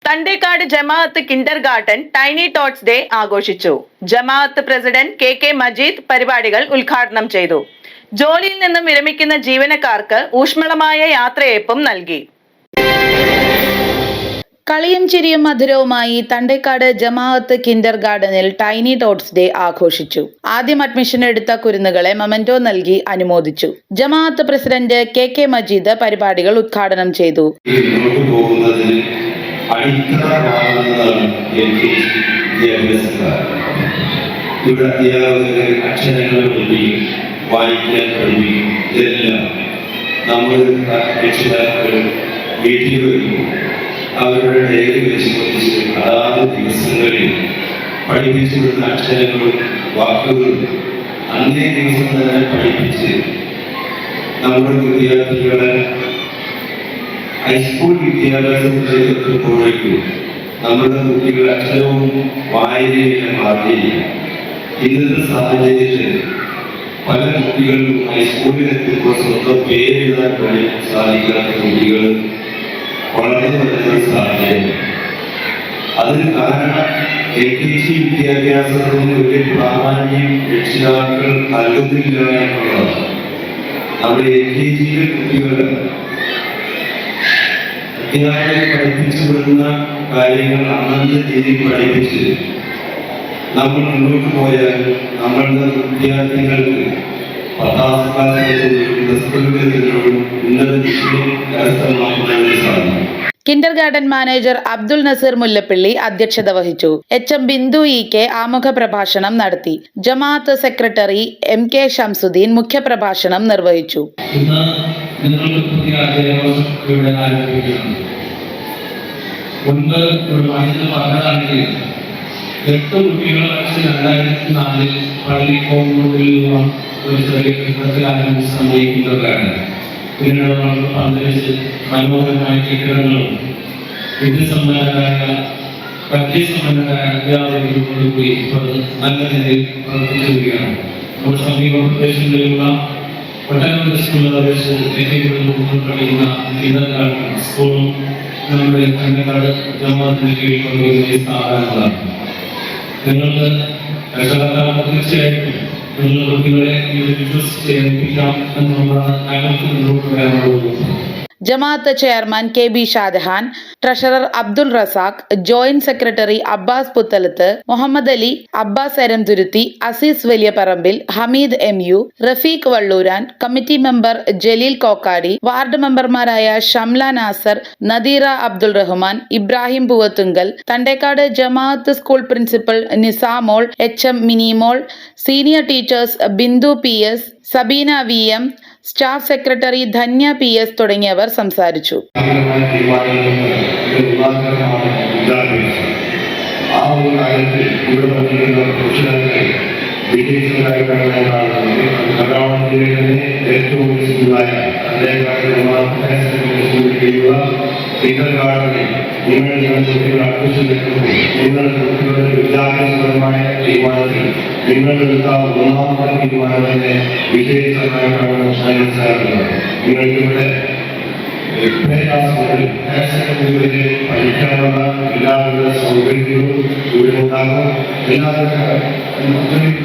Thandekad Jamaat kindergarten tiny tots day ആഘോഷിച്ചു. Jamaat president K Majeed പരിപാടികൾ ഉദ്ഘാടനം ചെയ്തു. ജോലിയിൽ നിന്നും വിരമിക്കുന്ന ജീവനക്കാർക്ക് ഊഷ്മളമായ യാത്രയയപ്പും നൽകി. കളിയും ചിരിയും മധുരവുമായി തണ്ടേക്കാട് ജമാഅത്ത് കിൻഡർ ഗാർഡനിൽ ടൈനി ടോട്ട്സ് ഡേ ആഘോഷിച്ചു. ആദ്യം അഡ്മിഷൻ എടുത്ത കുരുന്നുകളെ മൊമെന്റോ നൽകി അനുമോദിച്ചു. ജമാഅത്ത് പ്രസിഡന്റ് കെ മജീദ് പരിപാടികൾ ഉദ്ഘാടനം ചെയ്തു. അവരുടെ ഡയറി പരിശോധിച്ച് അതാത് ദിവസങ്ങളിൽ പഠിപ്പിച്ചുവിടുന്ന അക്ഷരങ്ങളും വാക്കുകളും അന്നേ ദിവസം തന്നെ പഠിപ്പിച്ച് നമ്മുടെ വിദ്യാർത്ഥികളെ ഹൈസ്കൂൾ വിദ്യാഭ്യാസത്തിലേക്ക് എത്തുമ്പോഴേക്കും നമ്മുടെ കുട്ടികൾ അക്ഷരവും വായനയും മാറിയില്ല. ഇന്നത്തെ സാഹചര്യത്തിൽ പല കുട്ടികളും ഹൈസ്കൂളിലെത്തുമ്പോൾ സ്വന്തം പേരെഴുതാൻ വേണ്ടി സാധിക്കാത്ത കുട്ടികൾ വളരെ വലിയ സാഹചര്യം. അതിന് കാരണം LKG വിദ്യാഭ്യാസത്തിന് ഒരു പ്രാധാന്യം രക്ഷിതാക്കൾ നൽകുന്നില്ല എന്നുള്ളതാണ്. നമ്മുടെ LKG കുട്ടികൾ അധ്യാപകരെ പഠിപ്പിച്ചു വിടുന്ന കാര്യങ്ങൾ അന്നത്തെ രീതിയിൽ പഠിപ്പിച്ച് നമ്മൾ മുന്നോട്ട് പോയാൽ നമ്മളുടെ വിദ്യാർത്ഥികൾക്ക് kindergarten manager Abdul Nasir Mullappally അധ്യക്ഷത വഹിച്ചു. HM ബിന്ദു EK ആമുഖ പ്രഭാഷണം നടത്തി. ജമാഅത്ത് സെക്രട്ടറി MK ഷംസുദ്ദീൻ മുഖ്യപ്രഭാഷണം നിർവഹിച്ചു. ഒരു ചെറിയ കെട്ടിടത്തിലാണ് സംഭവിക്കുന്നവരാണ്. പിന്നീട് നമ്മൾ പന്തലിച്ച് മനോഹരമായ കെട്ടിടങ്ങളും വിദ്യാസമ്പന്നരായ പരിചയസമ്പന്നരായ അധ്യാപകരോടുകൂടി നല്ല നിലയിൽ പ്രവർത്തിച്ചു വരികയാണ്. നമ്മുടെ സമീപ പ്രദേശങ്ങളിലുള്ള ഒട്ടനവധി സ്കൂളുകളെ പഠിക്കുന്ന കിൻഡർഗാർഡൻ സ്കൂളും നമ്മുടെ തണ്ടേക്കാട് ജമാഅത്തിന് കീഴിൽ കൊണ്ടുവരുന്ന സ്ഥാപനങ്ങളാണ്. നിങ്ങൾക്ക് തീർച്ചയായിട്ടും കുട്ടികളെ വിശ്വസിച്ച് ഏൽപ്പിക്കാം എന്നുള്ളതാണ് ഞങ്ങൾക്ക് മുന്നോട്ട് വരാനുള്ളത്. Jamaat chairman KB Shajahan, treasurer Abdul Razak, joint secretary Abbas Puthalath, Muhammad Ali, Abbas Eramthuruthi, Azeez Valiya Parambil, Hameed MU, Rafeeq Vallooran, committee member Jaleel Kokkadi, ward മെമ്പർമാരായ Shamla Nasar, Nadeera Abdul Rahman, Ibrahim Poovathunkal, Thandekkad Jamaat school principal Nizamol, HM Minimol, senior teachers Bindu PS, Sabeena VM, staff secretary Dhanya PS തുടങ്ങിയവർ സംസാരിച്ചു. വിദ്യാഭ്യാസപരമായ തീരുമാനത്തിൽ നിങ്ങളെടുത്ത ഒന്നാമത്തെ തീരുമാനത്തിന്റെ വിജയിച്ചതായിട്ടാണ് മനസ്സിലാക്കുന്നത്. നിങ്ങൾക്കിവിടെ പഠിക്കാനുള്ള എല്ലാവിധ സൗകര്യങ്ങളും ഇവിടെ ഉണ്ടാകും. എല്ലാവരും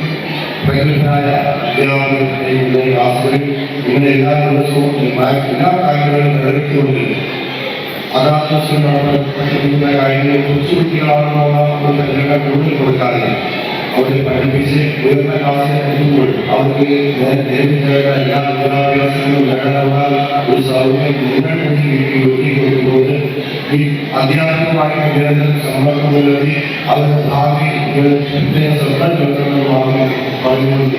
പ്രഗത്ഭരായ അധ്യാപകരുടെ ക്ലാസുകളിൽ ഇങ്ങനെ എല്ലാ ദിവസവും എല്ലാ കാര്യങ്ങളും നിലനിർത്തിക്കൊണ്ട് അതാവശ്യം പഠിപ്പിക്കുന്ന കാര്യങ്ങൾ കൊച്ചുകുട്ടികളാണെന്നുള്ള ഒരു പരിഗണന കൂടുതൽ കൊടുക്കാതെ അവരെ പഠിപ്പിച്ച് ഉയർന്ന ക്ലാസ്സിൽ എത്തുമ്പോൾ അവർക്ക് നേരിട്ടേണ്ട എല്ലാ വിദ്യാഭ്യാസങ്ങളും നേടാനുള്ള ഒരു സൗകര്യം കൊടുക്കുമ്പോൾ ഈ അധ്യാപകമായ വിദ്യാർത്ഥികൾ സമ്മർദ്ദം പുലർത്തി അവരുടെ ഭാവി ശ്രദ്ധ ചെലുത്തണമെന്ന് പറഞ്ഞുകൊണ്ട്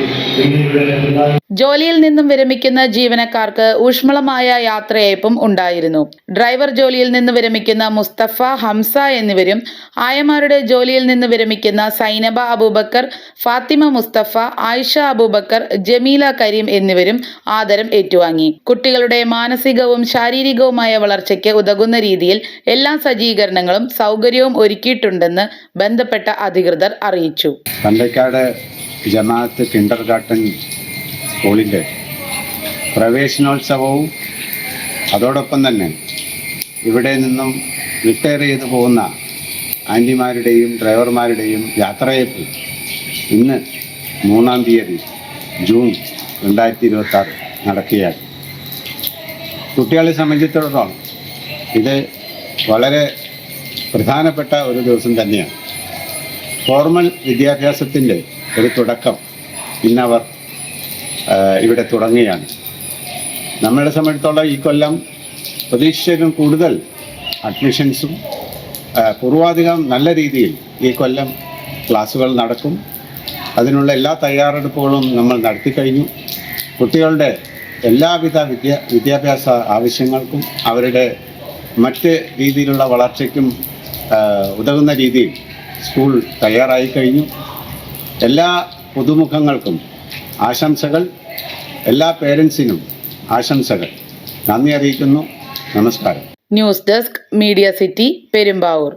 ജോലിയിൽ നിന്നും വിരമിക്കുന്ന ജീവനക്കാർക്ക് ഊഷ്മളമായ യാത്രയയപ്പും ഉണ്ടായിരുന്നു. ഡ്രൈവർ ജോലിയിൽ നിന്ന് വിരമിക്കുന്ന മുസ്തഫ, ഹംസ എന്നിവരും ആയമാരുടെ ജോലിയിൽ നിന്ന് വിരമിക്കുന്ന സൈനബ അബൂബക്കർ, ഫാത്തിമ മുസ്തഫ, ആയിഷ അബൂബക്കർ, ജമീല കരീം എന്നിവരും ആദരം ഏറ്റുവാങ്ങി. കുട്ടികളുടെ മാനസികവും ശാരീരികവുമായ വളർച്ചയ്ക്ക് ഉതകുന്ന രീതിയിൽ എല്ലാ സജ്ജീകരണങ്ങളും സൗകര്യവും ഒരുക്കിയിട്ടുണ്ടെന്ന് ബന്ധപ്പെട്ട അധികൃതർ അറിയിച്ചു. തണ്ടേക്കാട് ജമാഅത്ത് കിൻഡർ ഗാർഡൻ സ്കൂളിൻ്റെ പ്രവേശനോത്സവവും അതോടൊപ്പം തന്നെ ഇവിടെ നിന്നും റിട്ടയർ ചെയ്ത് പോകുന്ന ആൻറ്റിമാരുടെയും ഡ്രൈവർമാരുടെയും യാത്രയപ്പ് ഇന്ന് 3-ാം തീയതി ജൂൺ 2026 നടക്കുകയാണ്. കുട്ടികളെ സംബന്ധിച്ചിടത്തോളം ഇത് വളരെ പ്രധാനപ്പെട്ട ഒരു ദിവസം തന്നെയാണ്. ഫോർമൽ വിദ്യാഭ്യാസത്തിൻ്റെ ഒരു തുടക്കം ഇന്നവർ ഇവിടെ തുടങ്ങുകയാണ്. നമ്മളെ സംബന്ധിച്ചിടത്തോളം ഈ കൊല്ലം പ്രതീക്ഷിച്ചതിലും കൂടുതൽ അഡ്മിഷൻസും പൂർവാധികം നല്ല രീതിയിൽ ഈ കൊല്ലം ക്ലാസ്സുകൾ നടക്കും. അതിനുള്ള എല്ലാ തയ്യാറെടുപ്പുകളും നമ്മൾ നടത്തിക്കഴിഞ്ഞു. കുട്ടികളുടെ എല്ലാവിധ വിദ്യാഭ്യാസ ആവശ്യങ്ങൾക്കും അവരുടെ മറ്റ് രീതിയിലുള്ള വളർച്ചയ്ക്കും ഉതകുന്ന രീതിയിൽ സ്കൂൾ തയ്യാറായി കഴിഞ്ഞു. എല്ലാ പുതുമുഖങ്ങൾക്കും ആശംസകൾ, എല്ലാ പേരൻസിനും ആശംസകൾ. നന്ദി അറിയിക്കുന്നു. നമസ്കാരം. News desk media city Perumbavoor.